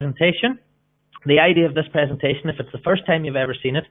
presentation. The idea of this presentation, if it's the first time you've ever seen it,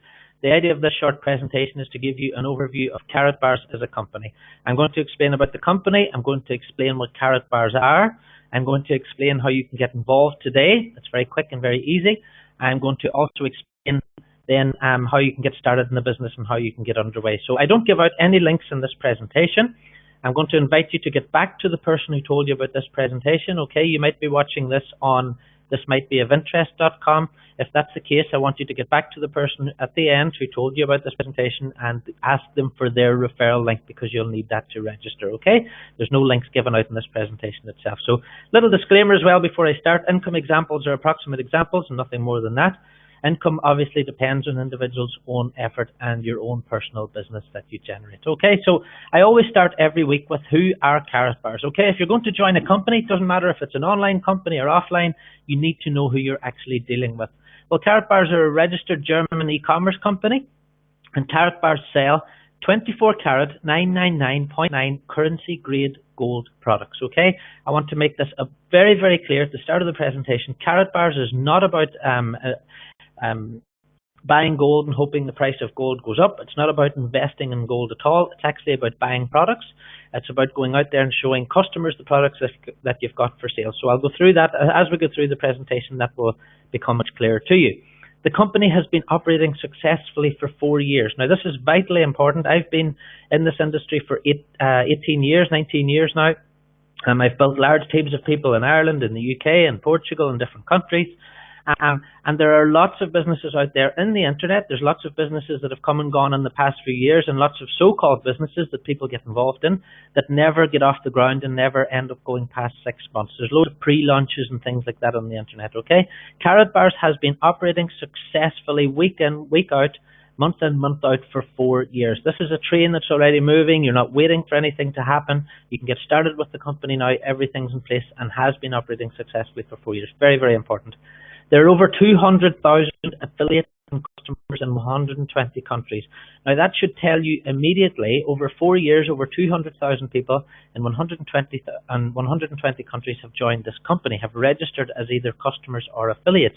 the idea of this short presentation is to give you an overview of Karatbars as a company. I'm going to explain about the company. I'm going to explain what Karatbars are. I'm going to explain how you can get involved today. It's very quick and very easy. I'm going to also explain then how you can get started in the business and how you can get underway. So I don't give out any links in this presentation. I'm going to invite you to get back to the person who told you about this presentation. Okay, you might be watching this on thismightbeofinterest.com. If that's the case, I want you to get back to the person at the end who told you about this presentation and ask them for their referral link, because you'll need that to register, okay? There's no links given out in this presentation itself. So, little disclaimer as well before I start. Income examples are approximate examples and nothing more than that. Income obviously depends on individuals' own effort and your own personal business that you generate. Okay, so I always start every week with who are Karatbars. Okay, if you're going to join a company, it doesn't matter if it's an online company or offline, you need to know who you're actually dealing with. Well, Karatbars are a registered German e-commerce company, and Karatbars sell 24 karat 999.9 currency grade gold products. Okay, I want to make this very, very clear at the start of the presentation. Karatbars is not about buying gold and hoping the price of gold goes up. It's not about investing in gold at all. It's actually about buying products. It's about going out there and showing customers the products that you've got for sale. So I'll go through that. As we go through the presentation, that will become much clearer to you. The company has been operating successfully for 4 years. Now, this is vitally important. I've been in this industry for 19 years now. I've built large teams of people in Ireland, in the UK, in Portugal, in different countries. And there are lots of businesses out there in the internet. There's lots of businesses that have come and gone in the past few years, and lots of so-called businesses that people get involved in that never get off the ground and never end up going past 6 months. There's loads of pre-launches and things like that on the internet, okay? Karatbars has been operating successfully week in, week out, month in, month out for 4 years. This is a train that's already moving. You're not waiting for anything to happen. You can get started with the company now. Everything's in place and has been operating successfully for 4 years. Very, very important. There are over 200,000 affiliates and customers in 120 countries. Now that should tell you immediately, over 4 years, over 200,000 people in 120 countries have joined this company, have registered as either customers or affiliates.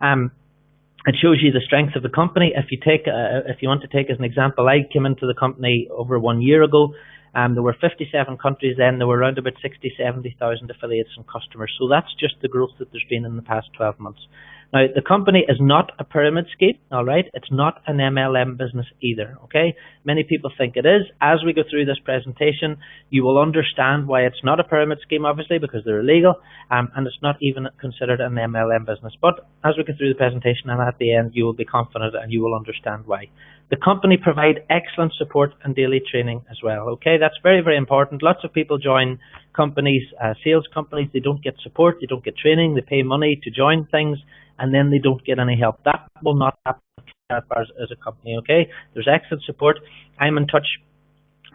It shows you the strength of the company. If you want to take as an example, I came into the company over 1 year ago. There were 57 countries then. There were around about 70,000 affiliates and customers. So that's just the growth that there's been in the past 12 months. Now, the company is not a pyramid scheme, all right? It's not an MLM business either, okay? Many people think it is. As we go through this presentation, you will understand why it's not a pyramid scheme, obviously, because they're illegal, and it's not even considered an MLM business. But as we go through the presentation and at the end, you will be confident and you will understand why. The company provide excellent support and daily training as well, okay? That's very, very important. Lots of people join companies, sales companies, they don't get support, they don't get training, they pay money to join things, and then they don't get any help. That will not happen with Karatbars as a company, okay? There's excellent support. I'm in touch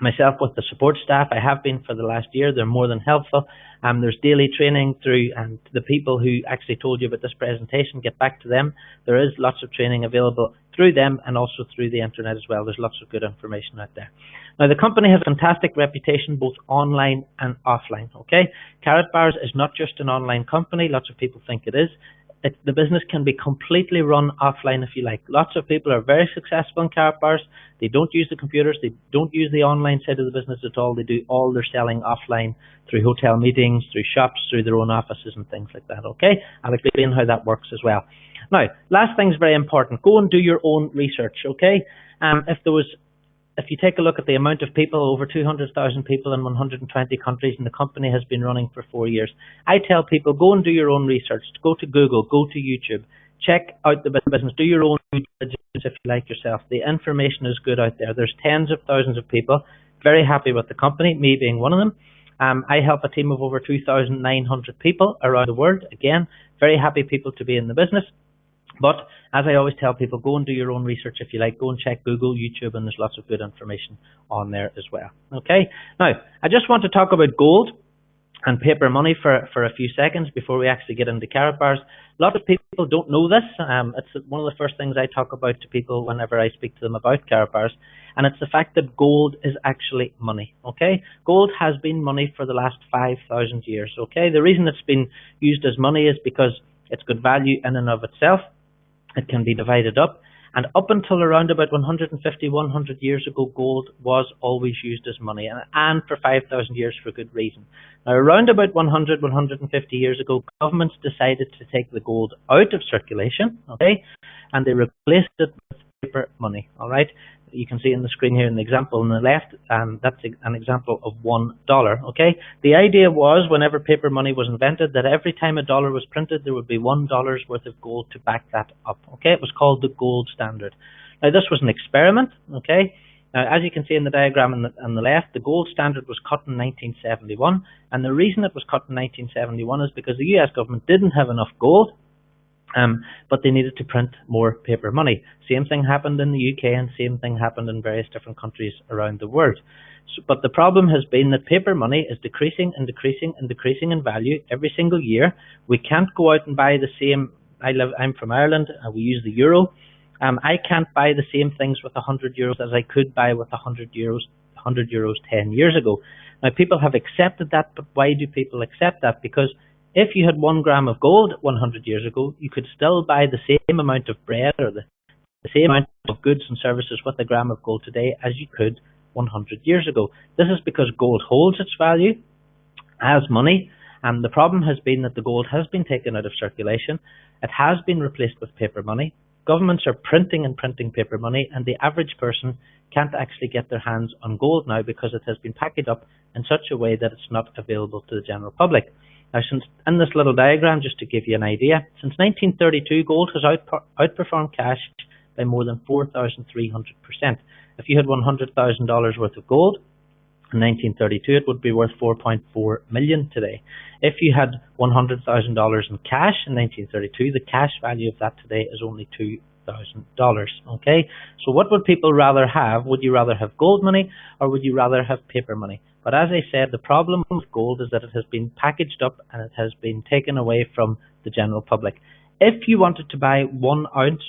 myself with the support staff. I have been for the last year. They're more than helpful. There's daily training through, and the people who actually told you about this presentation, get back to them. There is lots of training available through them and also through the internet as well. There's lots of good information out there. Now, the company has a fantastic reputation both online and offline, okay? Karatbars is not just an online company. Lots of people think it is. The business can be completely run offline if you like. Lots of people are very successful in Karatbars. They don't use the computers. They don't use the online side of the business at all. They do all their selling offline through hotel meetings, through shops, through their own offices and things like that, okay? I'll explain how that works as well. Now, last thing's very important. Go and do your own research, okay? If you take a look at the amount of people, over 200,000 people in 120 countries, and the company has been running for 4 years, I tell people, go and do your own research. Go to Google, go to YouTube, check out the business, do your own due diligence if you like yourself. The information is good out there. There's tens of thousands of people very happy with the company, me being one of them. I help a team of over 2,900 people around the world. Again, very happy people to be in the business. But as I always tell people, go and do your own research if you like. Go and check Google, YouTube, and there's lots of good information on there as well. Okay. Now, I just want to talk about gold and paper money for a few seconds before we actually get into Karatbars. A lot of people don't know this. It's one of the first things I talk about to people whenever I speak to them about Karatbars, and it's the fact that gold is actually money. Okay, gold has been money for the last 5,000 years. Okay, the reason it's been used as money is because It's good value in and of itself. It can be divided up. And up until around about 150, 100 years ago, gold was always used as money, and for 5,000 years for good reason. Now, around about 100, 150 years ago, governments decided to take the gold out of circulation, okay, and they replaced it with paper money, all right? You can see in the screen here in the example on the left, that's an example of $1, okay? The idea was, whenever paper money was invented, that every time a dollar was printed, there would be $1 worth of gold to back that up, okay? It was called the gold standard. Now, this was an experiment, okay? Now, as you can see in the diagram on the left, the gold standard was cut in 1971, and the reason it was cut in 1971 is because the US government didn't have enough gold, but they needed to print more paper money. Same thing happened in the UK, and same thing happened in various different countries around the world. But the problem has been that paper money is decreasing and decreasing and decreasing in value every single year. We can't go out and buy the same. I'm from Ireland. We use the euro. I can't buy the same things with 100 euros as I could buy with 100 euros 10 years ago. Now, people have accepted that, but why do people accept that? Because if you had 1 gram of gold 100 years ago, you could still buy the same amount of bread or the same amount of goods and services with a gram of gold today as you could 100 years ago. This is because gold holds its value as money, and the problem has been that the gold has been taken out of circulation. It has been replaced with paper money. Governments are printing and printing paper money, and the average person can't actually get their hands on gold now because it has been packaged up in such a way that it's not available to the general public. Now, since in this little diagram, just to give you an idea, since 1932, gold has outperformed cash by more than 4,300%. If you had $100,000 worth of gold in 1932, it would be worth $4.4 million today. If you had $100,000 in cash in 1932, the cash value of that today is only $2,000. Okay, so what would people rather have? Would you rather have gold money, or would you rather have paper money? But as I said, the problem with gold is that it has been packaged up and it has been taken away from the general public. If you wanted to buy 1 ounce,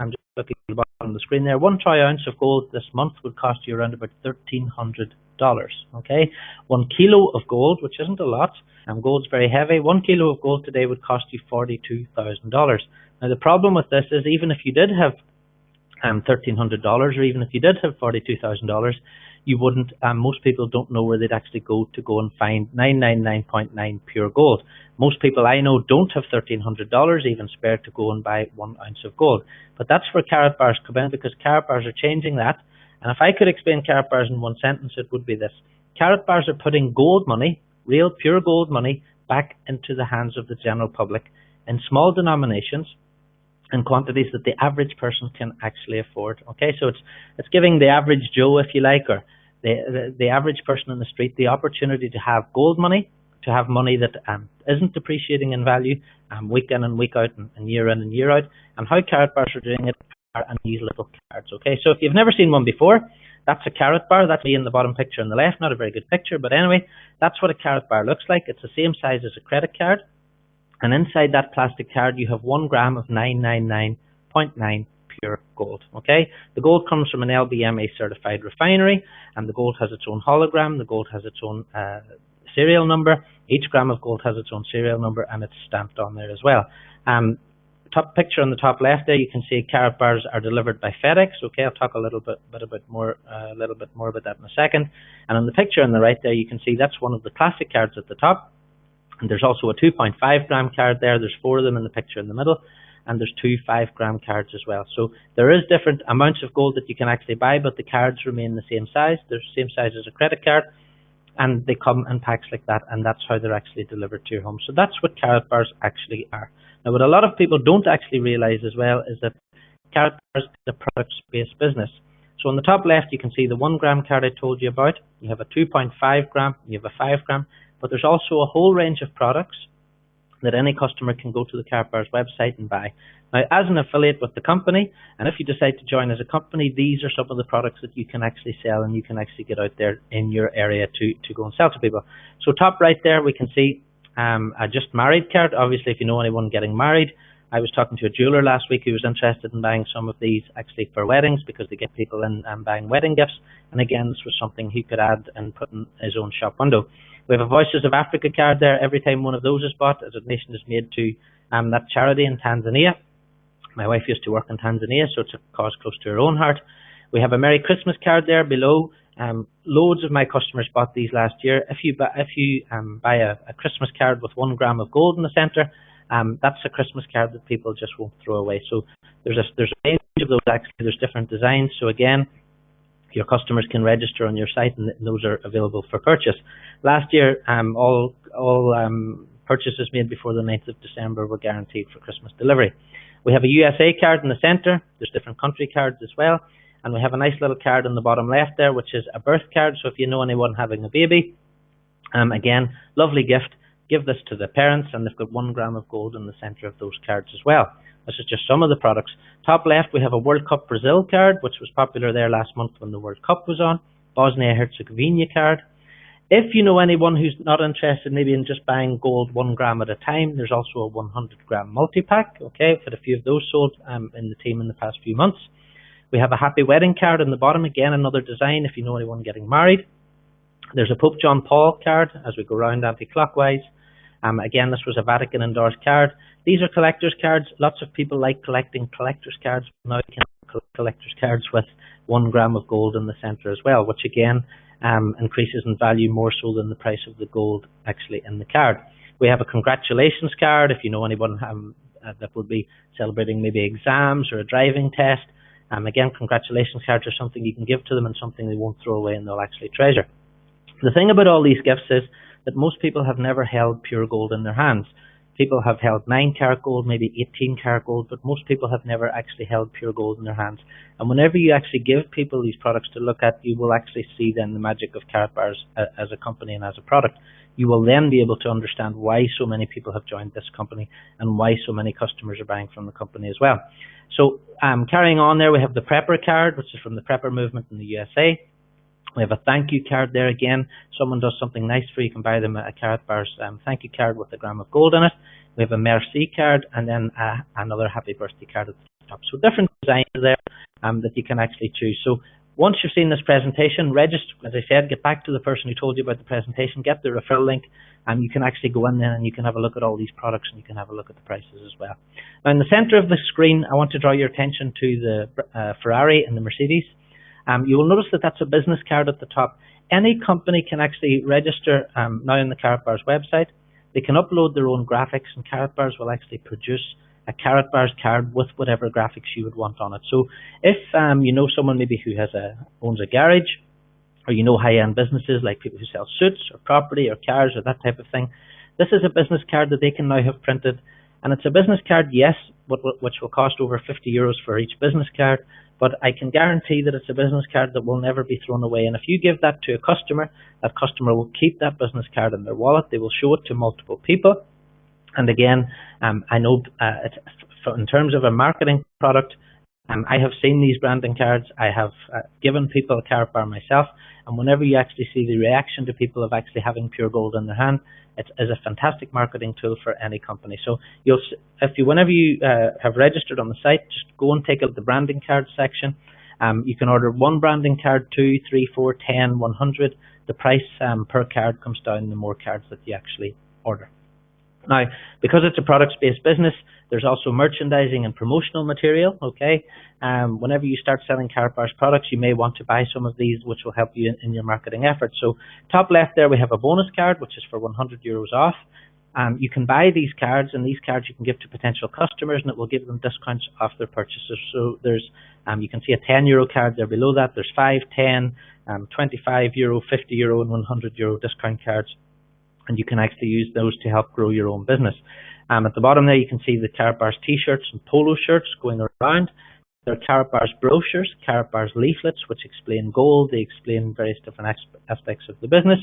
I'm just looking at the bottom of the screen there, 1 troy ounce of gold this month would cost you around about $1,300. Okay, 1 kilo of gold, which isn't a lot, and gold's very heavy. 1 kilo of gold today would cost you $42,000. Now, the problem with this is, even if you did have $1,300, or even if you did have $42,000, you wouldn't. Most people don't know where they'd actually go and find 999.9 pure gold. Most people I know don't have $1,300 even spare to go and buy 1 ounce of gold. But that's where Karatbars come in, because Karatbars are changing that. And if I could explain Karatbars in one sentence, it would be this: Karatbars are putting gold money, real pure gold money, back into the hands of the general public in small denominations and quantities that the average person can actually afford. Okay, so it's giving the average Joe, if you like, or the average person in the street the opportunity to have gold money, to have money that isn't depreciating in value week in and week out and year in and year out. And how Karatbars are doing it are in these little cards. Okay, so if you've never seen one before, that's a Karatbar. That's me in the bottom picture on the left. Not a very good picture, but anyway, that's what a Karatbar looks like. It's the same size as a credit card. And inside that plastic card, you have 1 gram of 999.9 pure gold. Okay, the gold comes from an LBMA certified refinery, and the gold has its own hologram. The gold has its own serial number. Each gram of gold has its own serial number, and it's stamped on there as well. Top picture on the top left there, you can see Karatbars are delivered by FedEx. Okay, I'll talk a little bit more about that in a second. And on the picture on the right there, you can see that's one of the classic cards at the top. And there's also a 2.5 gram card there. There's 4 of them in the picture in the middle, and there's 2 5-gram cards as well. So there is different amounts of gold that you can actually buy, but the cards remain the same size. They're the same size as a credit card, and they come in packs like that, and that's how they're actually delivered to your home. So that's what Karatbars actually are. Now, what a lot of people don't actually realize as well is that Karatbars is a product-based business. So on the top left, you can see the 1 gram card I told you about. You have a 2.5 gram, you have a 5 gram, but there's also a whole range of products that any customer can go to the Karatbars website and buy. Now, as an affiliate with the company, and if you decide to join as a company, these are some of the products that you can actually sell, and you can actually get out there in your area to go and sell to people. So top right there, we can see a just married card. Obviously, if you know anyone getting married, I was talking to a jeweler last week who was interested in buying some of these actually for weddings, because they get people in buying wedding gifts. And again, this was something he could add and put in his own shop window. We have a Voices of Africa card there. Every time one of those is bought, a donation is made to that charity in Tanzania. My wife used to work in Tanzania, so it's a cause close to her own heart. We have a Merry Christmas card there below. Loads of my customers bought these last year. If you buy a Christmas card with 1 gram of gold in the centre, that's a Christmas card that people just won't throw away. So there's a range of those actually. There's different designs. So again, your customers can register on your site, and those are available for purchase. Last year, all purchases made before the 9th of December were guaranteed for Christmas delivery. We have a USA card in the centre. There's different country cards as well. And we have a nice little card in the bottom left there, which is a birth card. So if you know anyone having a baby, again, lovely gift. Give this to the parents, and they've got 1 gram of gold in the centre of those cards as well. This is just some of the products. Top left, we have a World Cup Brazil card, which was popular there last month when the World Cup was on. Bosnia-Herzegovina card. If you know anyone who's not interested maybe in just buying gold 1 gram at a time, there's also a 100 gram multi-pack. Okay, we've had a few of those sold in the team in the past few months. We have a happy wedding card in the bottom, again another design if you know anyone getting married. There's a Pope John Paul card as we go round anti-clockwise. Again, this was a Vatican endorsed card. These are collector's cards. Lots of people like collecting collector's cards. Now you can collect collector's cards with 1 gram of gold in the centre as well, which again increases in value more so than the price of the gold actually in the card. We have a congratulations card if you know anyone that would be celebrating maybe exams or a driving test. Again, congratulations cards are something you can give to them and something they won't throw away and they'll actually treasure. The thing about all these gifts is that most people have never held pure gold in their hands. People have held 9-carat gold, maybe 18-carat gold, but most people have never actually held pure gold in their hands. And whenever you actually give people these products to look at, you will actually see then the magic of Karatbars as a company and as a product. You will then be able to understand why so many people have joined this company and why so many customers are buying from the company as well. So carrying on there, we have the Prepper card, which is from the Prepper movement in the USA. We have a thank you card there again. Someone does something nice for you, you can buy them a Karatbars thank you card with 1 gram of gold in it. We have a Merci card and then another happy birthday card at the top. So different designs there that you can actually choose. So once you've seen this presentation, register, as I said, get back to the person who told you about the presentation, get the referral link, and you can actually go in there and you can have a look at all these products and you can have a look at the prices as well. Now in the centre of the screen, I want to draw your attention to the Ferrari and the Mercedes. You will notice that that's a business card at the top. Any company can actually register now on the Karatbars website. They can upload their own graphics and Karatbars will actually produce a Karatbars card with whatever graphics you would want on it. So if you know someone maybe who owns a garage, or you know high-end businesses like people who sell suits or property or cars or that type of thing, this is a business card that they can now have printed. And it's a business card, yes, which will cost over 50 euros for each business card, but I can guarantee that it's a business card that will never be thrown away. And if you give that to a customer, that customer will keep that business card in their wallet. They will show it to multiple people. And again, I know in terms of a marketing product, I have seen these branding cards. I have given people a Karatbar myself, and whenever you actually see the reaction to people of actually having pure gold in their hand, it is a fantastic marketing tool for any company. So whenever you have registered on the site, just go and take a look at the branding card section. You can order 1 branding card, 2, 3, 4, 10, 100. The price per card comes down the more cards that you actually order. Now, because it's a products-based business, there's also merchandising and promotional material, okay? Whenever you start selling Karatbars products, you may want to buy some of these, which will help you in your marketing efforts. So top left there, we have a bonus card, which is for 100 euros off. You can buy these cards, and these cards you can give to potential customers, and it will give them discounts off their purchases. So there's, you can see a 10 euro card there below that. There's 5, 10, 25 euro, 50 euro, and 100 euro discount cards. And you can actually use those to help grow your own business. At the bottom there, you can see the Karatbars t-shirts and polo shirts going around. There are Karatbars brochures, Karatbars leaflets, which explain gold. They explain various different aspects of the business.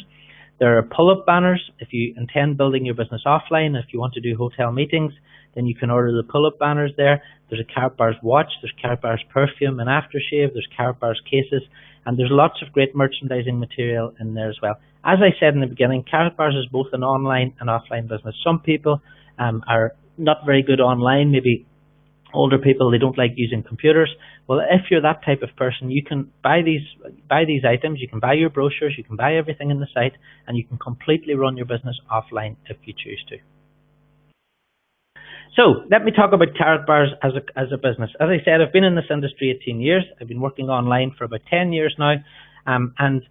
There are pull-up banners. If you intend building your business offline, if you want to do hotel meetings, then you can order the pull-up banners there. There's a Karatbars watch, there's Karatbars perfume and aftershave, there's Karatbars cases, and there's lots of great merchandising material in there as well. As I said in the beginning, Karatbars is both an online and offline business. Some people are not very good online, maybe older people, they don't like using computers. Well, if you're that type of person, you can buy these items, you can buy your brochures, you can buy everything in the site, and you can completely run your business offline if you choose to. So let me talk about Karatbars as a business. As I said, I've been in this industry 18 years. I've been working online for about 10 years now, and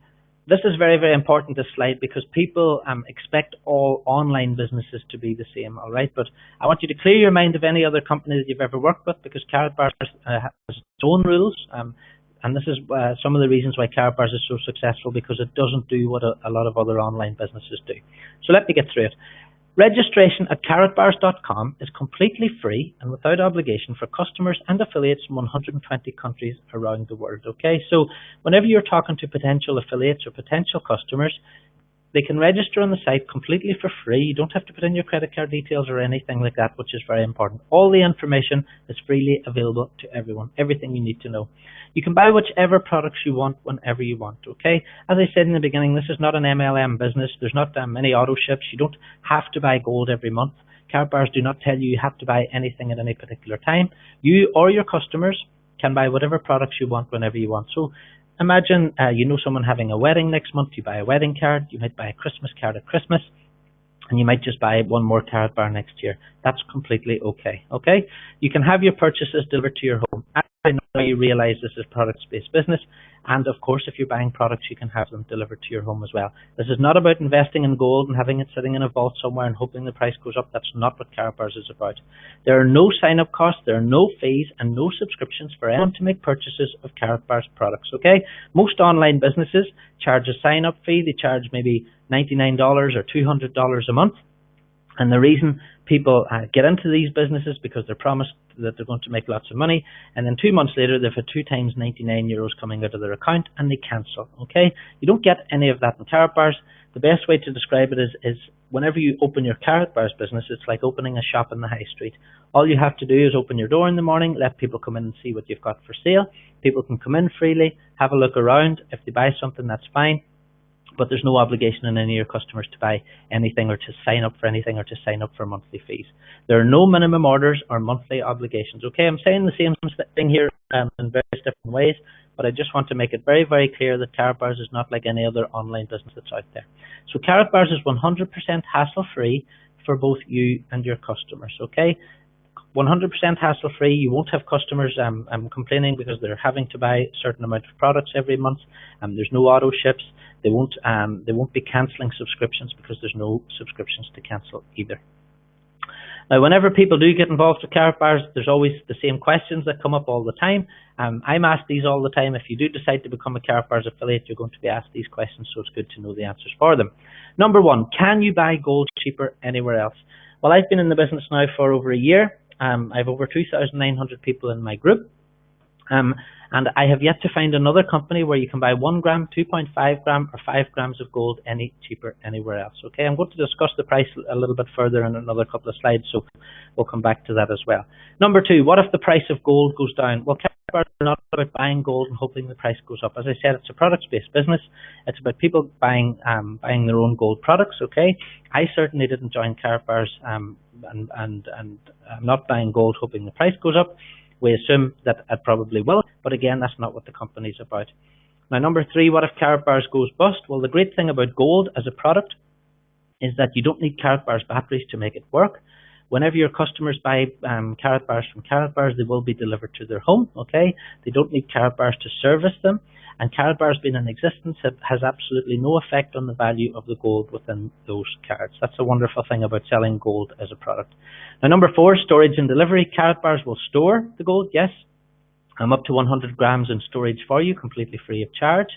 this is very, very important, this slide, because people expect all online businesses to be the same, all right? But I want you to clear your mind of any other company that you've ever worked with, because Karatbars has its own rules, and this is some of the reasons why Karatbars is so successful, because it doesn't do what a lot of other online businesses do. So let me get through it. Registration at karatbars.com is completely free and without obligation for customers and affiliates from 120 countries around the world. Okay, so whenever you're talking to potential affiliates or potential customers, they can register on the site completely for free. You don't have to put in your credit card details or anything like that, which is very important. All the information is freely available to everyone, everything you need to know. You can buy whichever products you want whenever you want, okay? As I said in the beginning, this is not an MLM business. There's not many auto ships. You don't have to buy gold every month. Karatbars do not tell you have to buy anything at any particular time. You or your customers can buy whatever products you want whenever you want. So imagine you know someone having a wedding next month. You buy a wedding card. You might buy a Christmas card at Christmas, and you might just buy one more Karatbar next year. That's completely okay. Okay, you can have your purchases delivered to your home. I know you realize this is product-based business, and of course, if you're buying products, you can have them delivered to your home as well. This is not about investing in gold and having it sitting in a vault somewhere and hoping the price goes up. That's not what Karatbars is about. There are no sign-up costs, there are no fees, and no subscriptions for anyone to make purchases of Karatbars products. Okay, most online businesses charge a sign-up fee. They charge maybe $99 or $200 a month, and the reason people get into these businesses because they're promised that they're going to make lots of money, and then 2 months later they've had 2 times 99 euros coming out of their account and they cancel. Okay, you don't get any of that in Karatbars. The best way to describe it is whenever you open your Karatbars business, it's like opening a shop in the high street. All you have to do is open your door in the morning, let people come in and see what you've got for sale. People can come in freely, have a look around. If they buy something, that's fine, but there's no obligation on any of your customers to buy anything or to sign up for anything or to sign up for monthly fees. There are no minimum orders or monthly obligations. Okay, I'm saying the same thing here in various different ways, but I just want to make it very, very clear that Karatbars is not like any other online business that's out there. So Karatbars is 100% hassle-free for both you and your customers. Okay, 100% hassle-free. You won't have customers complaining because they're having to buy a certain amount of products every month. There's no auto ships. They won't be cancelling subscriptions because there's no subscriptions to cancel either. Now, whenever people do get involved with Karatbars, there's always the same questions that come up all the time. I'm asked these all the time. If you do decide to become a Karatbars affiliate, you're going to be asked these questions, so it's good to know the answers for them. Number one, can you buy gold cheaper anywhere else? Well, I've been in the business now for over a year. I have over 2,900 people in my group. And I have yet to find another company where you can buy 1 gram, 2.5 gram, or 5 grams of gold any cheaper anywhere else. Okay, I'm going to discuss the price a little bit further in another couple of slides, so we'll come back to that as well. Number two, what if the price of gold goes down? Well, Karatbars are not about buying gold and hoping the price goes up. As I said, it's a products-based business. It's about people buying their own gold products. Okay, I certainly didn't join Karatbars and I'm not buying gold hoping the price goes up. We assume that it probably will, but again, that's not what the company's about. Now, number three, what if Karatbars goes bust? Well, the great thing about gold as a product is that you don't need Karatbars batteries to make it work. Whenever your customers buy Karatbars from Karatbars, they will be delivered to their home. Okay, they don't need Karatbars to service them, and Karatbars being in existence has absolutely no effect on the value of the gold within those cards. That's a wonderful thing about selling gold as a product. Now, number four, storage and delivery. Karatbars will store the gold, yes. I'm up to 100 grams in storage for you, completely free of charge.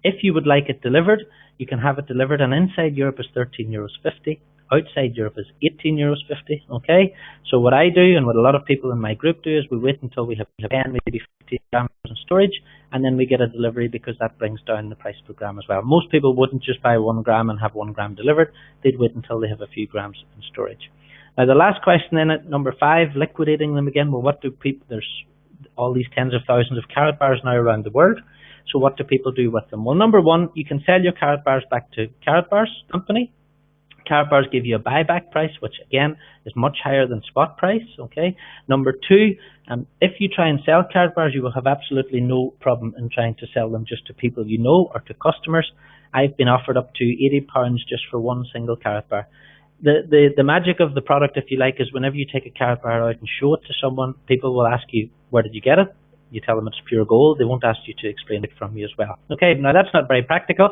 If you would like it delivered, you can have it delivered, and inside Europe is €13.50. Outside Europe is €18.50. Okay, so what I do and what a lot of people in my group do is we wait until we have 10, maybe 50 grams in storage, and then we get a delivery because that brings down the price per gram as well. Most people wouldn't just buy 1 gram and have 1 gram delivered. They'd wait until they have a few grams in storage. Now, the last question in it, number five, liquidating them again. Well, what do people? There's all these tens of thousands of Karatbars now around the world. So what do people do with them? Well, number one, you can sell your Karatbars back to Karatbars company. Karatbars give you a buyback price, which again is much higher than spot price. Okay. Number two, if you try and sell Karatbars, you will have absolutely no problem in trying to sell them just to people you know or to customers. I've been offered up to £80 just for one single Karatbar. The magic of the product, if you like, is whenever you take a Karatbar out and show it to someone, people will ask you, where did you get it? You tell them it's pure gold. They won't ask you to explain it from you as well. Okay, now that's not very practical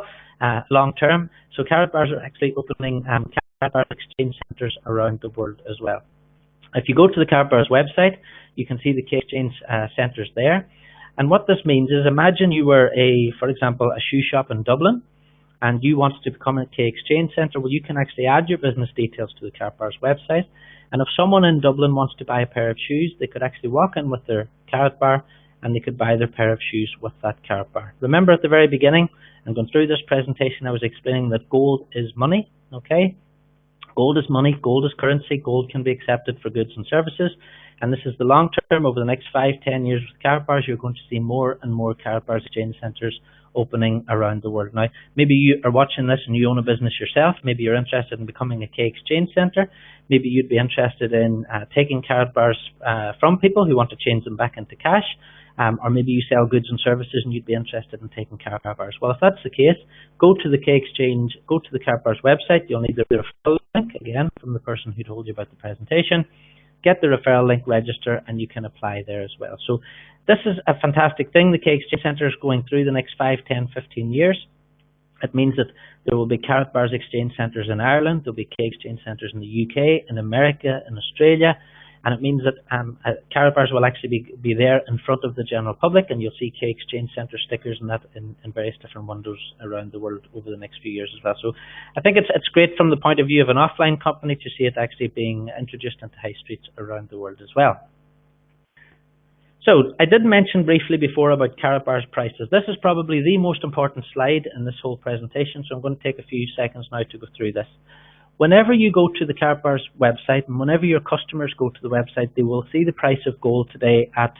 long term. So Karatbars are actually opening Karatbar exchange centres around the world as well. If you go to the Karatbars website, you can see the K-exchange centres there. And what this means is, imagine you were for example, a shoe shop in Dublin, and you want to become a K-exchange centre. Well, you can actually add your business details to the Karatbars website. And if someone in Dublin wants to buy a pair of shoes, they could actually walk in with their Karatbar and they could buy their pair of shoes with that Karatbar. Remember at the very beginning, and going through this presentation, I was explaining that gold is money, okay? Gold is money, gold is currency, gold can be accepted for goods and services. And this is the long term. Over the next 5-10 years with Karatbars, you're going to see more and more Karatbars exchange centres opening around the world. Now, maybe you are watching this and you own a business yourself. Maybe you're interested in becoming a K-exchange centre. Maybe you'd be interested in taking Karatbars from people who want to change them back into cash. Or maybe you sell goods and services and you'd be interested in taking Karatbars. Well, if that's the case, go to the K-exchange, go to the Karatbars website. You'll need the referral link, again, from the person who told you about the presentation. Get the referral link, register, and you can apply there as well. So this is a fantastic thing. The K-exchange centre is going through the next 5, 10, 15 years. It means that there will be Karatbars exchange centres in Ireland, there will be K-exchange centres in the UK, in America, in Australia, and it means that Karatbars will actually be there in front of the general public, and you'll see K-exchange centre stickers and that in various different windows around the world over the next few years as well. So I think it's great from the point of view of an offline company to see it actually being introduced into high streets around the world as well. So I did mention briefly before about Karatbars prices. This is probably the most important slide in this whole presentation, so I'm going to take a few seconds now to go through this. Whenever you go to the Karatbars website, and whenever your customers go to the website, they will see the price of gold today at,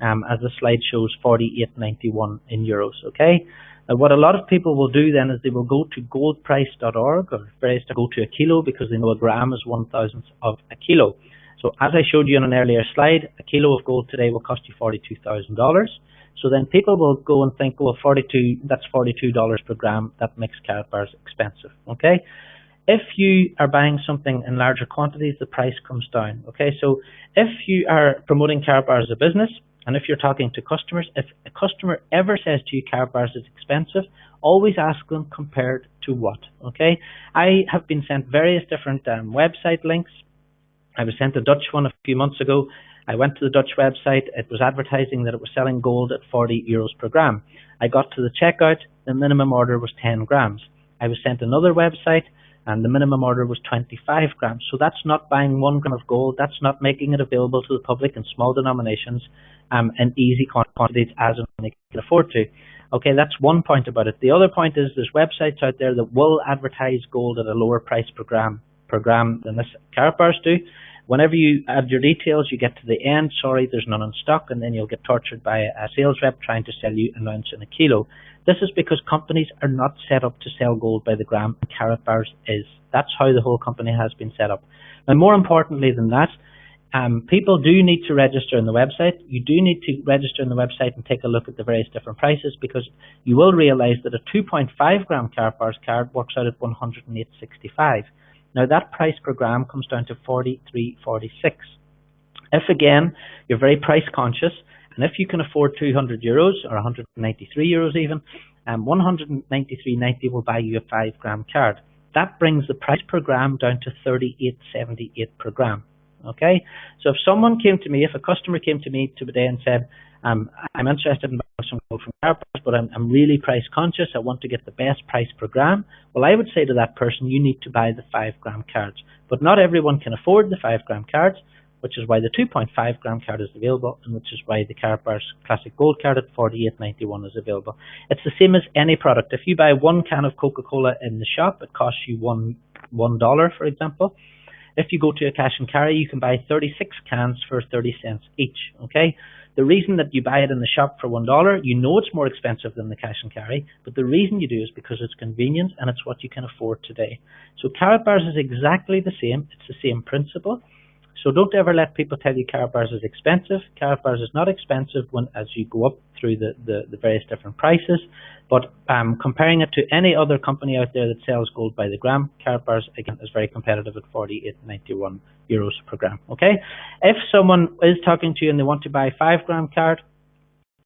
as the slide shows, 48.91 in euros. Okay. Now, what a lot of people will do then is they will go to goldprice.org, or various to go to a kilo, because they know a gram is 1/1000th of a kilo. So as I showed you on an earlier slide, a kilo of gold today will cost you $42,000. So then people will go and think, well, that's $42 per gram. That makes Karatbars expensive. Okay. If you are buying something in larger quantities, the price comes down. Okay, so if you are promoting Karatbars as a business, and if you're talking to customers, if a customer ever says to you Karatbars is expensive, always ask them compared to what. Okay, I have been sent various different website links. I was sent a Dutch one a few months ago. I went to the Dutch website. It was advertising that it was selling gold at 40 euros per gram. I got to the checkout. The minimum order was 10 grams. I was sent another website, and the minimum order was 25 grams. So that's not buying 1 gram of gold. That's not making it available to the public in small denominations in easy quantities as and when they can afford to. Okay, that's one point about it. The other point is there's websites out there that will advertise gold at a lower price per gram than this Karatbars do. Whenever you add your details, you get to the end, sorry, there's none in stock, and then you'll get tortured by a sales rep trying to sell you an ounce and a kilo. This is because companies are not set up to sell gold by the gram, and Karatbars is. That's how the whole company has been set up. And more importantly than that, people do need to register in the website. You do need to register in the website and take a look at the various different prices, because you will realize that a 2.5 gram Karatbars card works out at 108.65. Now that price per gram comes down to 43.46. If again you're very price conscious, and if you can afford 200 euros or 193 euros even, 193.90 will buy you a 5 gram card. That brings the price per gram down to 38.78 per gram. Okay, so if someone came to me, if a customer came to me today and said, I'm interested in buying some gold from Karatbars, but I'm really price conscious, I want to get the best price per gram, well, I would say to that person, you need to buy the 5 gram cards. But not everyone can afford the 5 gram cards, which is why the 2.5 gram card is available, and which is why the Karatbars Classic Gold card at 48.91 is available. It's the same as any product. If you buy 1 can of Coca-Cola in the shop, it costs you $1, for example. If you go to a cash and carry, you can buy 36 cans for 30 cents each. Okay. The reason that you buy it in the shop for $1, you know it's more expensive than the cash and carry, but the reason you do is because it's convenient and it's what you can afford today. So Karatbars is exactly the same. It's the same principle. So don't ever let people tell you Karatbars is expensive. Karatbars is not expensive as you go up through the various different prices. But comparing it to any other company out there that sells gold by the gram, Karatbars again is very competitive at 48.91 euros per gram. Okay, if someone is talking to you and they want to buy 5-gram carat,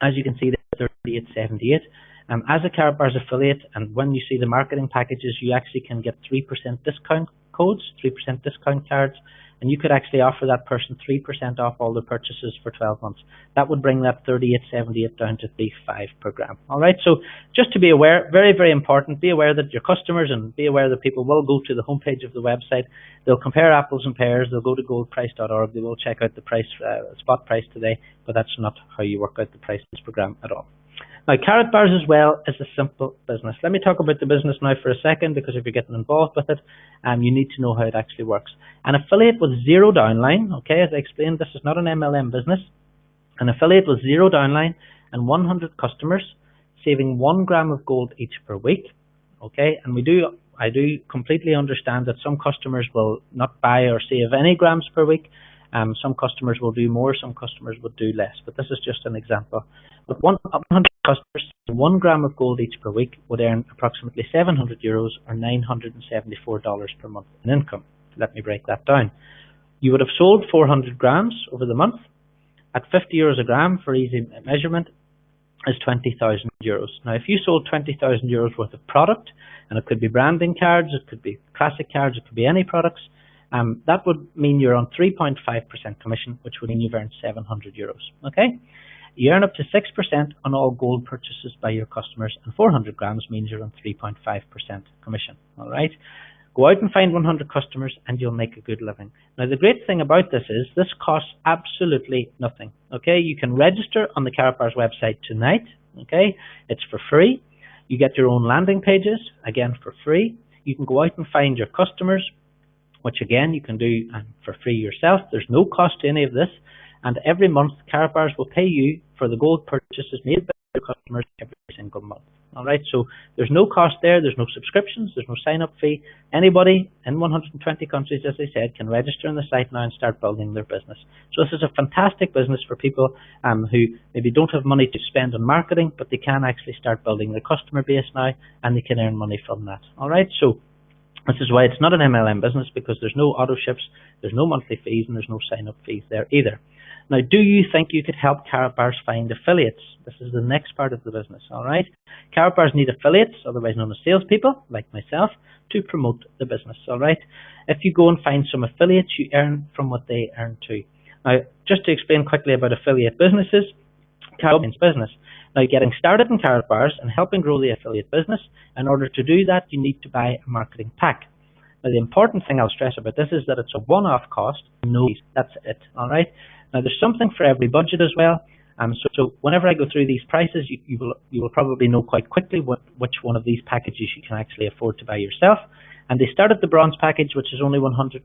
as you can see, they're 38.78. As a Karatbars affiliate, and when you see the marketing packages, you actually can get 3% discount codes, 3% discount cards, and you could actually offer that person 3% off all their purchases for 12 months. That would bring that 38.78 down to 3.5 per gram. All right, so just to be aware, very, very important, be aware that your customers and be aware that people will go to the homepage of the website. They'll compare apples and pears. They'll go to goldprice.org. They will check out the price, spot price today, but that's not how you work out the prices per gram at all. Now, Karatbars as well is a simple business. Let me talk about the business now for a second, because if you're getting involved with it, you need to know how it actually works. An affiliate with zero downline, okay, as I explained, this is not an MLM business. An affiliate with zero downline and 100 customers, saving 1 gram of gold each per week, okay, and I do completely understand that some customers will not buy or save any grams per week. Some customers will do more, some customers will do less, but this is just an example. But 100 customers, 1 gram of gold each per week would earn approximately 700 euros or $974 per month in income. Let me break that down. You would have sold 400 grams over the month. At 50 euros a gram, for easy measurement, is 20,000 euros. Now, if you sold 20,000 euros worth of product, and it could be branding cards, it could be classic cards, it could be any products, that would mean you're on 3.5% commission, which would mean you've earned 700 euros. Okay? You earn up to 6% on all gold purchases by your customers, and 400 grams means you're on 3.5% commission. All right? Go out and find 100 customers and you'll make a good living. Now, the great thing about this is this costs absolutely nothing. Okay? You can register on the Karatbars website tonight. Okay? It's for free. You get your own landing pages, again for free. You can go out and find your customers, which again you can do for free yourself. There's no cost to any of this, and every month Karatbars will pay you for the gold purchases made by your customers every single month. All right, so there's no cost there, there's no subscriptions, there's no sign-up fee. Anybody in 120 countries, as I said, can register on the site now and start building their business. So this is a fantastic business for people who maybe don't have money to spend on marketing, but they can actually start building their customer base now, and they can earn money from that. All right, so this is why it's not an MLM business, because there's no auto ships, there's no monthly fees, and there's no sign-up fees there either. Now, do you think you could help Karatbars find affiliates? This is the next part of the business, all right? Karatbars need affiliates, otherwise known as salespeople, like myself, to promote the business, all right? If you go and find some affiliates, you earn from what they earn too. Now, just to explain quickly about affiliate businesses, Karatbars business. Now, getting started in Karatbars and helping grow the affiliate business, in order to do that, you need to buy a marketing pack. Now, the important thing I'll stress about this is that it's a one-off cost, no fees. That's it, all right? Now, there's something for every budget as well. So whenever I go through these prices, you will probably know quite quickly which one of these packages you can actually afford to buy yourself. And they start at the bronze package, which is only $130,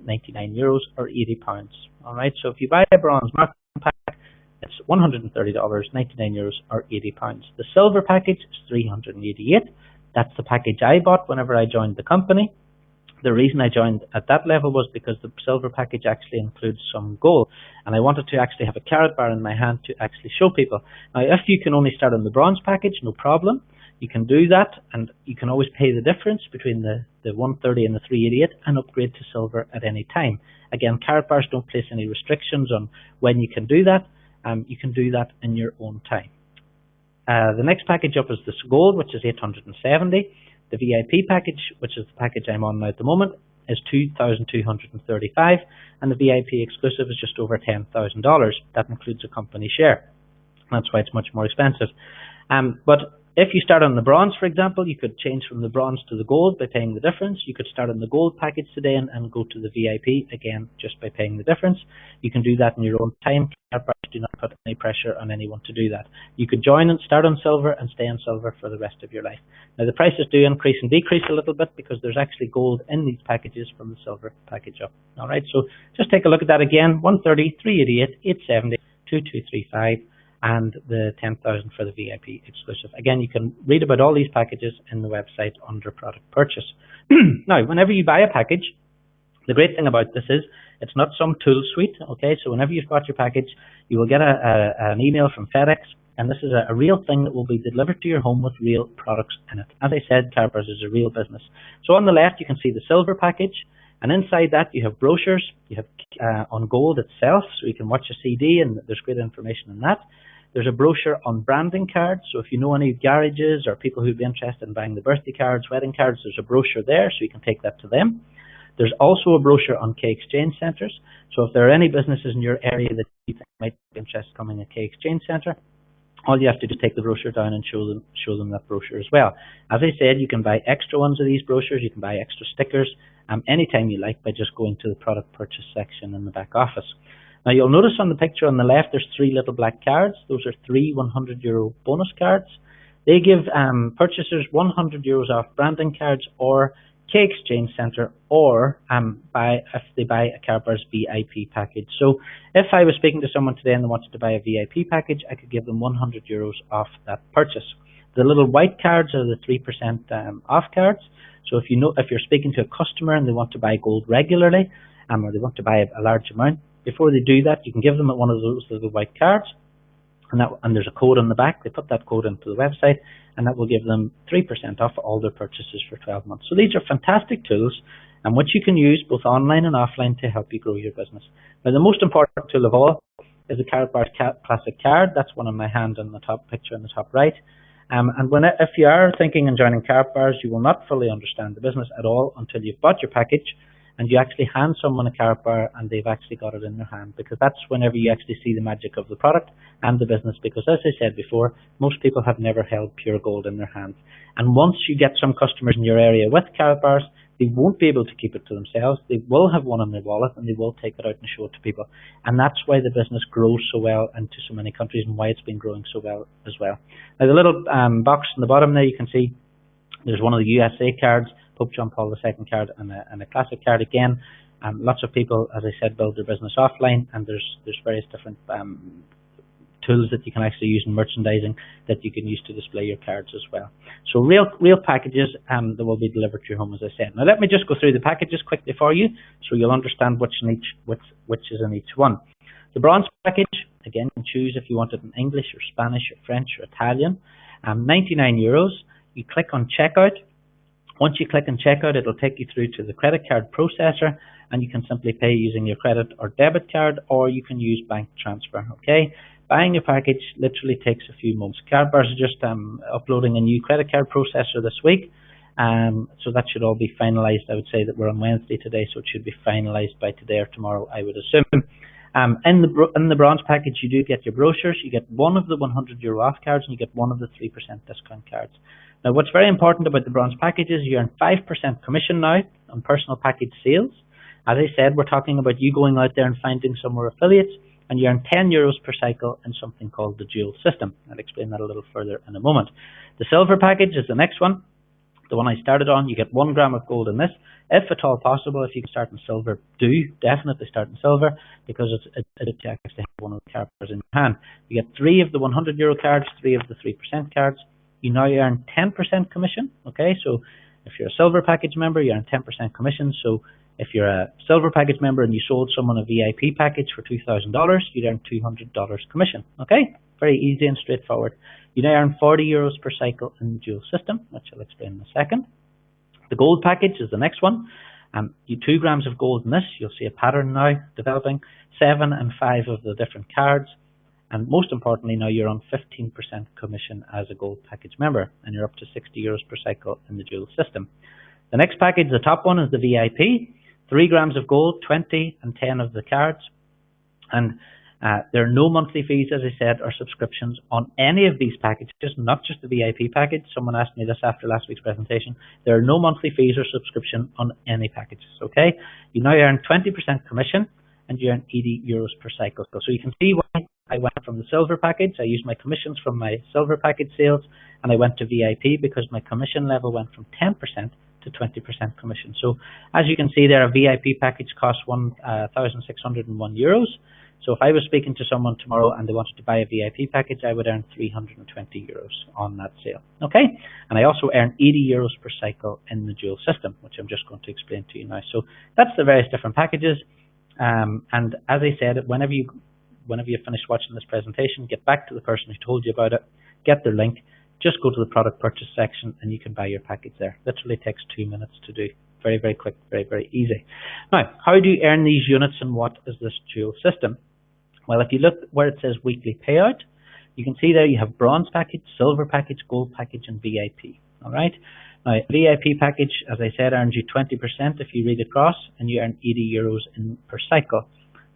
99 euros, or £80. All right, so if you buy a bronze marketing pack, it's $130, 99 euros, or £80. The silver package is $388. That's the package I bought whenever I joined the company. The reason I joined at that level was because the silver package actually includes some gold, and I wanted to actually have a Karatbar in my hand to actually show people. Now, if you can only start on the bronze package, no problem. You can do that, and you can always pay the difference between the 130 and the 388 and upgrade to silver at any time. Again, Karatbars don't place any restrictions on when you can do that. You can do that in your own time. The next package up is the gold, which is 870. The VIP package, which is the package I'm on now at the moment, is $2,235, and the VIP exclusive is just over $10,000. That includes a company share. That's why it's much more expensive. But if you start on the bronze, for example, you could change from the bronze to the gold by paying the difference. You could start on the gold package today and go to the VIP, again, just by paying the difference. You can do that in your own time. Karatbars do not put any pressure on anyone to do that. You could join and start on silver and stay on silver for the rest of your life. Now, the prices do increase and decrease a little bit because there's actually gold in these packages from the silver package up. All right, so just take a look at that again. 130, 388, 870, 2235. And the 10,000 for the VIP exclusive. Again, you can read about all these packages in the website under product purchase. Now, whenever you buy a package, The great thing about this is it's not some tool suite, okay? So whenever you've got your package, you will get an email from FedEx, and this is a real thing that will be delivered to your home with real products in it. As I said, Karatbars is a real business. So on the left, you can see the silver package, and inside that you have brochures. You have on gold itself, so you can watch a CD, and there's great information in that. There's a brochure on branding cards, so if you know any garages or people who'd be interested in buying the birthday cards, wedding cards, there's a brochure there, so you can take that to them. There's also a brochure on K-Exchange centres, so if there are any businesses in your area that you think might be interested in coming to a K-Exchange centre, all you have to do is take the brochure down and show them that brochure as well. As I said, you can buy extra ones of these brochures, you can buy extra stickers anytime you like by just going to the product purchase section in the back office. Now you'll notice on the picture on the left there's 3 little black cards. Those are 3 €100 bonus cards. They give purchasers €100 off branding cards or K-Exchange centre, or if they buy a Karatbars VIP package. So if I was speaking to someone today and they wanted to buy a VIP package, I could give them €100 off that purchase. The little white cards are the 3% off cards. So if you're speaking to a customer and they want to buy gold regularly, or they want to buy a large amount, before they do that, you can give them one of those little white cards, and there's a code on the back. They put that code into the website, and that will give them 3% off all their purchases for 12 months. So these are fantastic tools, and which you can use both online and offline to help you grow your business. Now, the most important tool of all is the Karatbars Classic Card. That's one in my hand on the top picture in the top right. And if you are thinking of joining Karatbars, you will not fully understand the business at all until you've bought your package and you actually hand someone a Karatbar and they've actually got it in their hand, because that's whenever you actually see the magic of the product and the business. Because as I said before, most people have never held pure gold in their hands. And once you get some customers in your area with Karatbars, they won't be able to keep it to themselves. They will have one in their wallet and they will take it out and show it to people. And that's why the business grows so well into so many countries and why it's been growing so well as well. Now the little box in the bottom there, you can see there's one of the USA cards, Pope John Paul II card, and a classic card again. Lots of people, as I said, build their business offline, and there's various different tools that you can actually use in merchandising that you can use to display your cards as well. So real packages that will be delivered to your home, as I said. Now let me just go through the packages quickly for you, so you'll understand which is in each one. The bronze package, again, you can choose if you want it in English or Spanish or French or Italian. €99. You click on checkout. Once you click on checkout, it'll take you through to the credit card processor, and you can simply pay using your credit or debit card, or you can use bank transfer. Okay, buying a package literally takes a few months. Karatbars are just uploading a new credit card processor this week, so that should all be finalized. I would say that we're on Wednesday today, so it should be finalized by today or tomorrow, I would assume. In the bronze package, you do get your brochures. You get one of the €100 off cards, and you get one of the 3% discount cards. Now, what's very important about the bronze package is you earn 5% commission now on personal package sales. As I said, we're talking about you going out there and finding some more affiliates, and you earn €10 per cycle in something called the dual system. I'll explain that a little further in a moment. The silver package is the next one, the one I started on. You get 1 gram of gold in this. If at all possible, if you can start in silver, do definitely start in silver, because it's actually have one of the Karatbars in your hand. You get 3 of the €100 cards, 3 of the 3% cards. You now earn 10% commission. Okay, so if you're a silver package member, you earn 10% commission. So if you're a silver package member and you sold someone a VIP package for $2,000, you'd earn $200 commission. Okay, very easy and straightforward. You now earn €40 per cycle in the dual system, which I'll explain in a second. The gold package is the next one. You 2 grams of gold in this. You'll see a pattern now developing. 7 and 5 of the different cards. And most importantly, now you're on 15% commission as a gold package member, and you're up to €60 per cycle in the dual system. The next package, the top one, is the VIP. 3 grams of gold, 20 and 10 of the cards. And there are no monthly fees, as I said, or subscriptions on any of these packages, not just the VIP package. Someone asked me this after last week's presentation. There are no monthly fees or subscription on any packages, okay? You now earn 20% commission, and you earn €80 per cycle. So you can see why I went from the silver package. I used my commissions from my silver package sales, and I went to VIP because my commission level went from 10% to 20% commission. So as you can see there, a VIP package costs €1,601. So if I was speaking to someone tomorrow and they wanted to buy a VIP package, I would earn 320 euros on that sale. Okay? And I also earn 80 euros per cycle in the dual system, which I'm just going to explain to you now. So that's the various different packages. And as I said, whenever you finish watching this presentation, get back to the person who told you about it, get their link, just go to the product purchase section and you can buy your package there. Literally takes 2 minutes to do. Very, very quick, very, very easy. Now, how do you earn these units and what is this dual system? Well, if you look where it says weekly payout, you can see there you have bronze package, silver package, gold package, and VIP. All right. Now, VIP package, as I said, earns you 20% if you read across, and you earn 80 euros per cycle.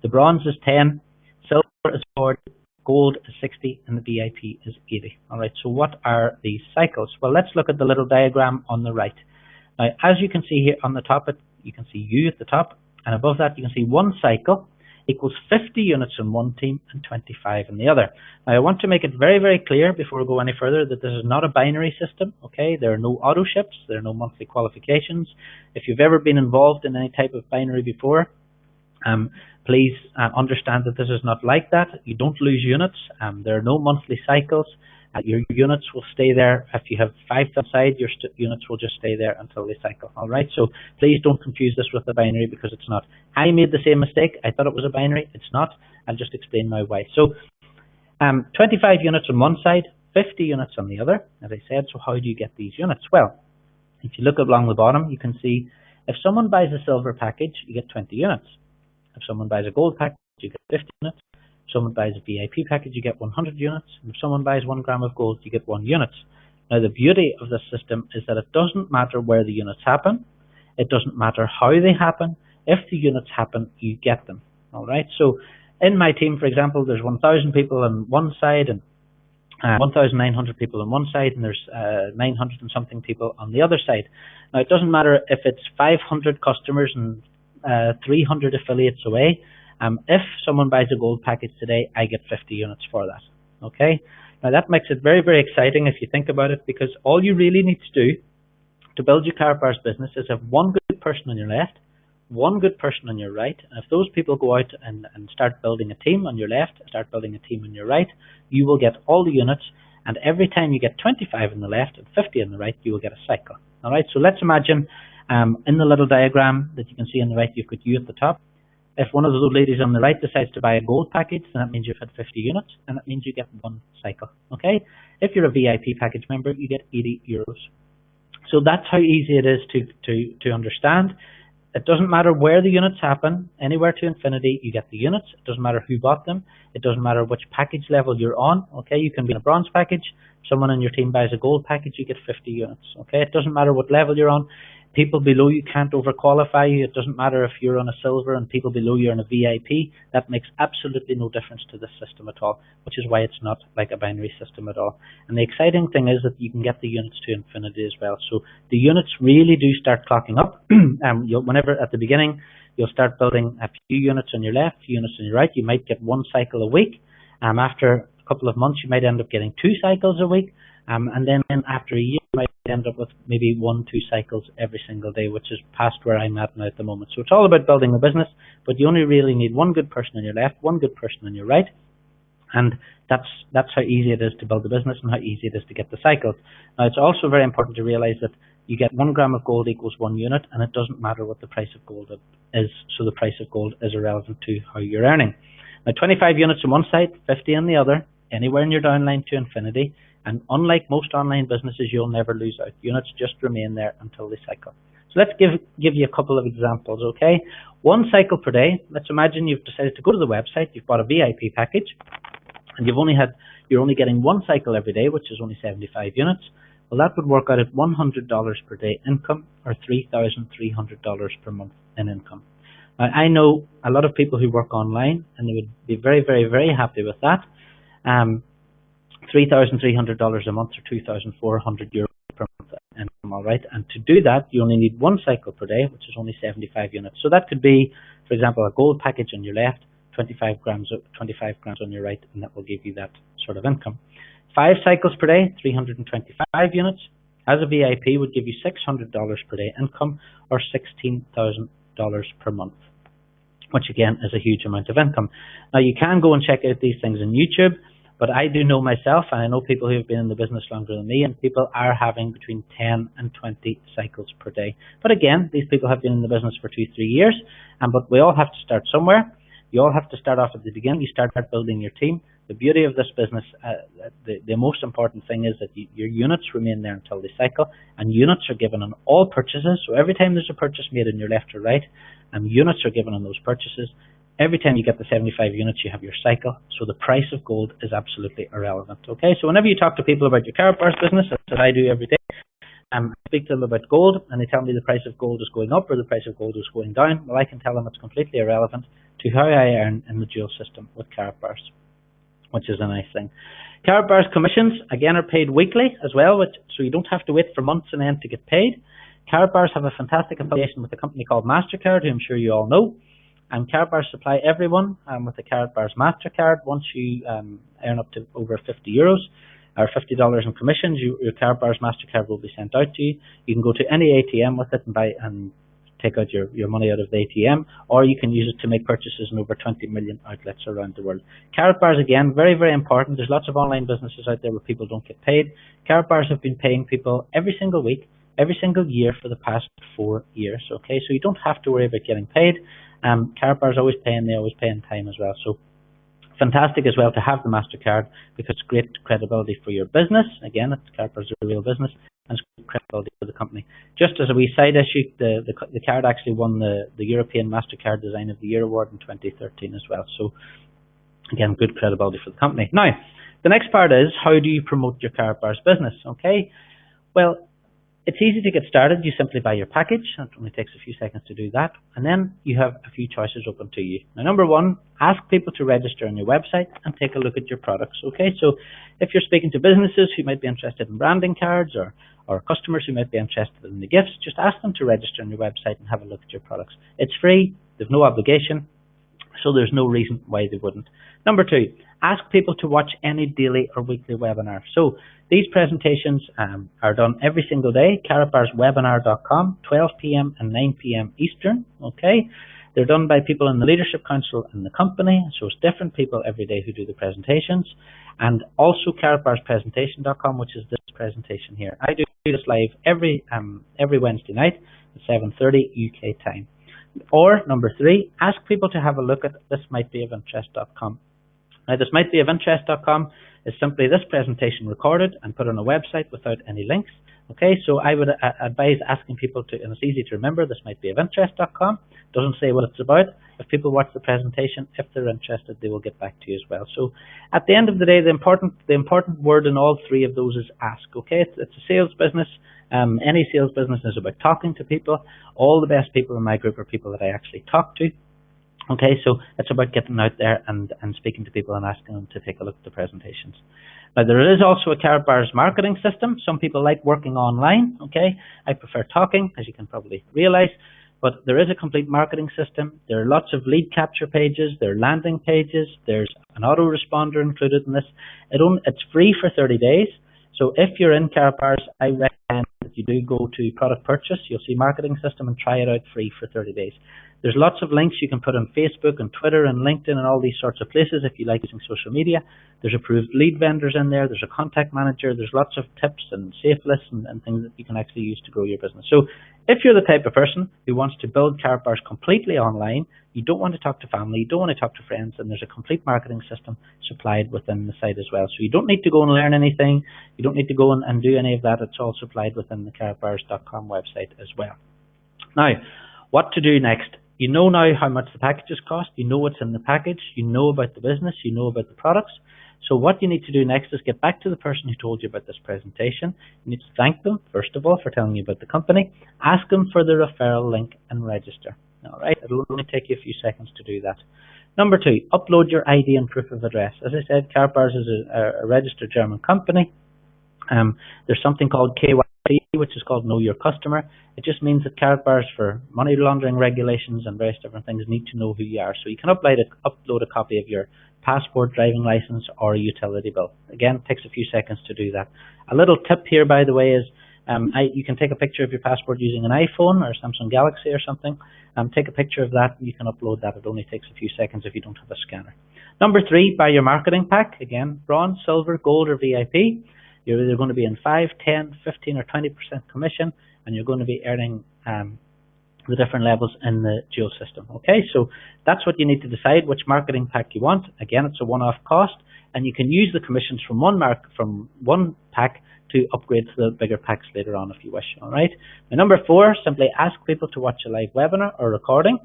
The bronze is 10, silver is 40, gold is 60, and the VIP is 80. All right. So what are these cycles? Well, let's look at the little diagram on the right. Now, as you can see here on the top, you can see U at the top, and above that you can see one cycle equals 50 units in one team and 25 in the other. Now, I want to make it very, very clear before we go any further that this is not a binary system, okay? There are no auto ships, there are no monthly qualifications. If you've ever been involved in any type of binary before, please understand that this is not like that. You don't lose units. There are no monthly cycles. Your units will stay there. If you have 5 inside, your units will just stay there until they cycle. All right. So please don't confuse this with a binary because it's not. I made the same mistake. I thought it was a binary. It's not. I'll just explain now why. So 25 units on one side, 50 units on the other, as I said. So how do you get these units? Well, if you look along the bottom, you can see if someone buys a silver package, you get 20 units. If someone buys a gold package, you get 50 units. If someone buys a VIP package, you get 100 units. And if someone buys 1 gram of gold, you get 1 unit. Now, the beauty of this system is that it doesn't matter where the units happen. It doesn't matter how they happen. If the units happen, you get them. All right. So in my team, for example, there's 1,000 people on one side and 1,900 people on one side, and there's 900 and something people on the other side. Now, it doesn't matter if it's 500 customers and 300 affiliates away. If someone buys a gold package today, I get 50 units for that. Okay. Now that makes it very, very exciting if you think about it, because all you really need to do to build your Karatbars business is have one good person on your left, one good person on your right, and if those people go out and start building a team on your left, start building a team on your right, you will get all the units, and every time you get 25 on the left and 50 on the right, you will get a cycle. All right. So let's imagine in the little diagram that you can see on the right, you've got you at the top. If one of those ladies on the right decides to buy a gold package, then that means you've had 50 units, and that means you get 1 cycle. Okay? If you're a VIP package member, you get 80 euros. So that's how easy it is to understand. It doesn't matter where the units happen, anywhere to infinity, you get the units. It doesn't matter who bought them. It doesn't matter which package level you're on. Okay? You can be in a bronze package. Someone in your team buys a gold package, you get 50 units. Okay? It doesn't matter what level you're on. People below you can't overqualify you. It doesn't matter if you're on a silver and people below you are on a VIP. That makes absolutely no difference to this system at all, which is why it's not like a binary system at all. And the exciting thing is that you can get the units to infinity as well. So the units really do start clocking up. Whenever at the beginning, you'll start building a few units on your left, few units on your right. You might get 1 cycle a week. After a couple of months, you might end up getting 2 cycles a week. And then after a year, you might end up with maybe 1-2 cycles every single day, which is past where I'm at now at the moment. So it's all about building a business, but you only really need 1 good person on your left, 1 good person on your right, and that's how easy it is to build a business and how easy it is to get the cycles. Now, it's also very important to realize that you get 1 gram of gold equals 1 unit, and it doesn't matter what the price of gold is, so the price of gold is irrelevant to how you're earning. Now, 25 units on one side, 50 on the other, anywhere in your downline to infinity. And unlike most online businesses, you'll never lose out. Units just remain there until they cycle. So let's give you a couple of examples, okay? 1 cycle per day. Let's imagine you've decided to go to the website, you've bought a VIP package, and you're only getting 1 cycle every day, which is only 75 units. Well, that would work out at $100 per day income, or $3,300 per month in income. Now, I know a lot of people who work online, and they would be very, very, very happy with that. $3,300 a month or 2,400 euros per month income, all right? And to do that, you only need 1 cycle per day, which is only 75 units. So that could be, for example, a gold package on your left, 25 grams on your right, and that will give you that sort of income. 5 cycles per day, 325 units. As a VIP would give you $600 per day income, or $16,000 per month. which again is a huge amount of income. Now you can go and check out these things on YouTube, but I do know myself, and I know people who have been in the business longer than me, and people are having between 10 and 20 cycles per day. But again, these people have been in the business for 2-3 years, but we all have to start somewhere. You all have to start off at the beginning. You start out building your team. The beauty of this business, the most important thing is that your units remain there until they cycle, and units are given on all purchases. So every time there's a purchase made in your left or right, units are given on those purchases. Every time you get the 75 units, you have your cycle. So the price of gold is absolutely irrelevant. Okay, so whenever you talk to people about your Karatbars business, that's what I do every day. I speak to them about gold, and they tell me the price of gold is going up or the price of gold is going down. Well, I can tell them it's completely irrelevant to how I earn in the dual system with Karatbars, which is a nice thing. Karatbars commissions, again, are paid weekly as well, so you don't have to wait for months on end to get paid. Karatbars have a fantastic affiliation with a company called MasterCard, who I'm sure you all know. Karatbars supply everyone with the Karatbars MasterCard. Once you earn up to over €50 or $50 in commissions, your Karatbars MasterCard will be sent out to you. You can go to any ATM with it and buy and take out your money out of the ATM, or you can use it to make purchases in over 20 million outlets around the world. Karatbars, again, very, very important. There's lots of online businesses out there where people don't get paid. Karatbars have been paying people every single week, every single year for the past 4 years. Okay, so you don't have to worry about getting paid. Karatbars always pay, and they always pay in time as well. So fantastic as well to have the MasterCard, because it's great credibility for your business. Again, Karatbars is a real business, and it's great credibility for the company. Just as a wee side issue, the card actually won the European MasterCard Design of the Year award in 2013 as well. So again, good credibility for the company. Now, the next part is, how do you promote your Karatbars business? Okay, well, it's easy to get started. You simply buy your package. It only takes a few seconds to do that. And then you have a few choices open to you. Now, number one, ask people to register on your website and take a look at your products. Okay, so if you're speaking to businesses who might be interested in branding cards, or customers who might be interested in the gifts, just ask them to register on your website and have a look at your products. It's free. There's no obligation, so there's no reason why they wouldn't. Number two, ask people to watch any daily or weekly webinar. So these presentations are done every single day. Karatbarswebinar.com, 12 p.m. and 9 p.m. Eastern. Okay, they're done by people in the leadership council in the company, so it's different people every day who do the presentations. And also Karatbarspresentation.com, which is this presentation here. I do this live every Wednesday night at 7:30 UK time. Or number three, ask people to have a look at thismightbeofinterest.com. Now, thismightbeofinterest.com is simply this presentation recorded and put on a website without any links. Okay, so I would advise asking people to, and it's easy to remember, thismightbeofinterest.com. Doesn't say what it's about. If people watch the presentation, if they're interested, they will get back to you as well. So at the end of the day, the important word in all three of those is ask. Okay, it's a sales business. Any sales business is about talking to people. All the best people in my group are people that I actually talk to. Okay, so it's about getting out there and speaking to people and asking them to take a look at the presentations. Now, there is also a Karatbars marketing system. Some people like working online. Okay, I prefer talking, as you can probably realize, but there is a complete marketing system. There are lots of lead capture pages. There are landing pages. There's an autoresponder included in this. It's free for 30 days. So if you're in Karatbars, I recommend that you do go to product purchase. You'll see marketing system and try it out free for 30 days. There's lots of links you can put on Facebook and Twitter and LinkedIn and all these sorts of places if you like using social media. There's approved lead vendors in there. There's a contact manager. There's lots of tips and safe lists and things that you can actually use to grow your business. So if you're the type of person who wants to build Karatbars completely online, you don't want to talk to family, you don't want to talk to friends, and there's a complete marketing system supplied within the site as well. So you don't need to go and learn anything. You don't need to go and do any of that. It's all supplied within the Karatbars.com website as well. Now, what to do next? You know now how much the packages cost. You know what's in the package. You know about the business. You know about the products. So what you need to do next is get back to the person who told you about this presentation. You need to thank them, first of all, for telling you about the company. Ask them for the referral link and register. All right, it'll only take you a few seconds to do that. Number two, upload your ID and proof of address. As I said, Karatbars is a registered German company. There's something called KYC, which is called Know Your Customer. It just means that Karatbars, for money laundering regulations and various different things, need to know who you are. So you can upload a copy of your passport, driving license, or a utility bill. Again, it takes a few seconds to do that. A little tip here, by the way, is You can take a picture of your passport using an iPhone or Samsung Galaxy or something. Take a picture of that and you can upload that. It only takes a few seconds if you don't have a scanner. Number 3, buy your marketing pack. Again, bronze, silver, gold or VIP. You're either going to be in 5, 10, 15 or 20% commission, and you're going to be earning the different levels in the dual system. Okay, so that's what you need to decide which marketing pack you want. Again, it's a one-off cost, and you can use the commissions from one pack to upgrade to the bigger packs later on if you wish. All right. Now, number 4, simply ask people to watch a live webinar or recording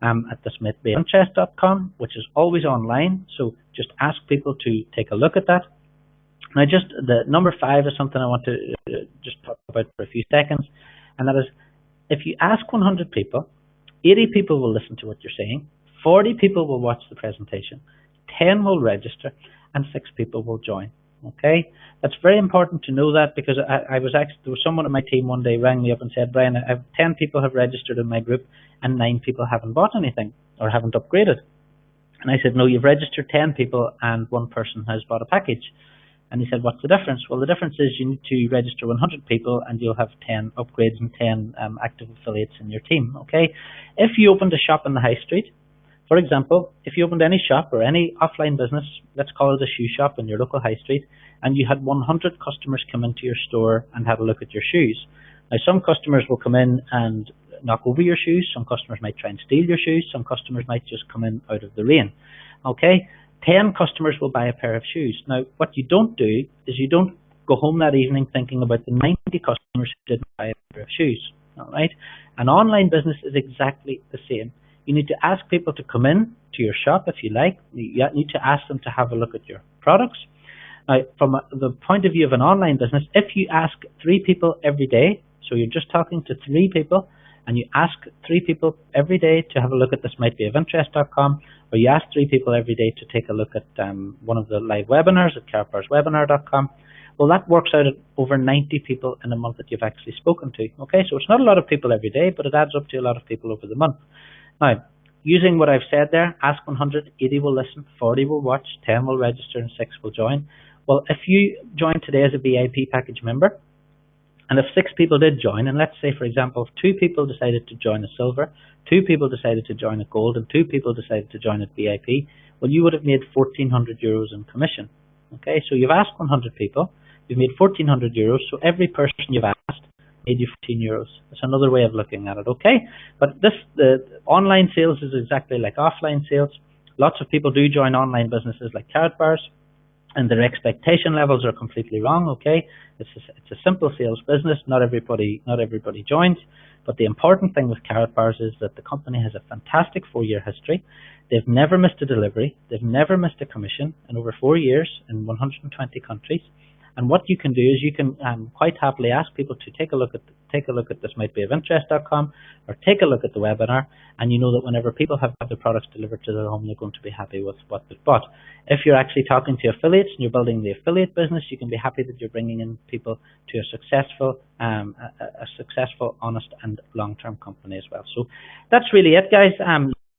at thismightbeofinterest.com, which is always online. So just ask people to take a look at that. Now, just the number 5 is something I want to just talk about for a few seconds, and that is, if you ask 100 people, 80 people will listen to what you're saying, 40 people will watch the presentation, 10 will register, and 6 people will join. Okay, that's very important to know that, because there was someone on my team one day rang me up and said, Brian, 10 people have registered in my group and 9 people haven't bought anything or haven't upgraded. And I said, no, you've registered 10 people and 1 person has bought a package. And he said, what's the difference? Well, the difference is you need to register 100 people and you'll have 10 upgrades and 10 active affiliates in your team. Okay, if you opened a shop in the high street, for example, if you opened any shop or any offline business, let's call it a shoe shop in your local high street, and you had 100 customers come into your store and have a look at your shoes. Now, some customers will come in and knock over your shoes, some customers might try and steal your shoes, some customers might just come in out of the rain. Okay, 10 customers will buy a pair of shoes. Now, what you don't do is you don't go home that evening thinking about the 90 customers who didn't buy a pair of shoes. All right, an online business is exactly the same. You need to ask people to come in to your shop if you like. You need to ask them to have a look at your products. Now, from the point of view of an online business, if you ask 3 people every day, so you're just talking to 3 people, and you ask 3 people every day to have a look at thismightbeofinterest.com, or you ask 3 people every day to take a look at one of the live webinars at karatbarswebinar.com, well, that works out at over 90 people in a month that you've actually spoken to. Okay, so it's not a lot of people every day, but it adds up to a lot of people over the month. Now, using what I've said there, ask 100, 80 will listen, 40 will watch, 10 will register, and 6 will join. Well, if you join today as a VIP package member, and if 6 people did join, and let's say, for example, if 2 people decided to join a silver, 2 people decided to join a gold, and 2 people decided to join at VIP, well, you would have made €1,400 in commission. Okay, so you've asked 100 people, you've made €1,400, so every person you've asked made you €14. That's another way of looking at it. Okay, but the online sales is exactly like offline sales. Lots of people do join online businesses like Karatbars, and their expectation levels are completely wrong. Okay, it's a simple sales business. Not everybody joins, but the important thing with Karatbars is that the company has a fantastic 4-year history. They've never missed a delivery. They've never missed a commission in over 4 years in 120 countries. And what you can do is you can quite happily ask people to take a look at thismightbeofinterest.com, or take a look at the webinar, and you know that whenever people have their products delivered to their home, they're going to be happy with what they've bought. If you're actually talking to affiliates and you're building the affiliate business, you can be happy that you're bringing in people to a successful, honest, and long-term company as well. So that's really it, guys.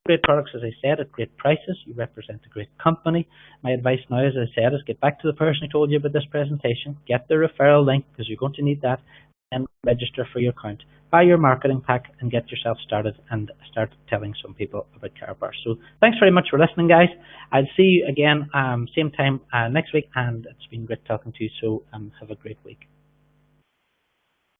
Great products, as I said, at great prices. You represent a great company. My advice now, as I said, is get back to the person who told you about this presentation, get the referral link, because you're going to need that, and register for your account. Buy your marketing pack and get yourself started and start telling some people about Karatbars. So thanks very much for listening, guys. I'll see you again same time next week, and it's been great talking to you, so have a great week.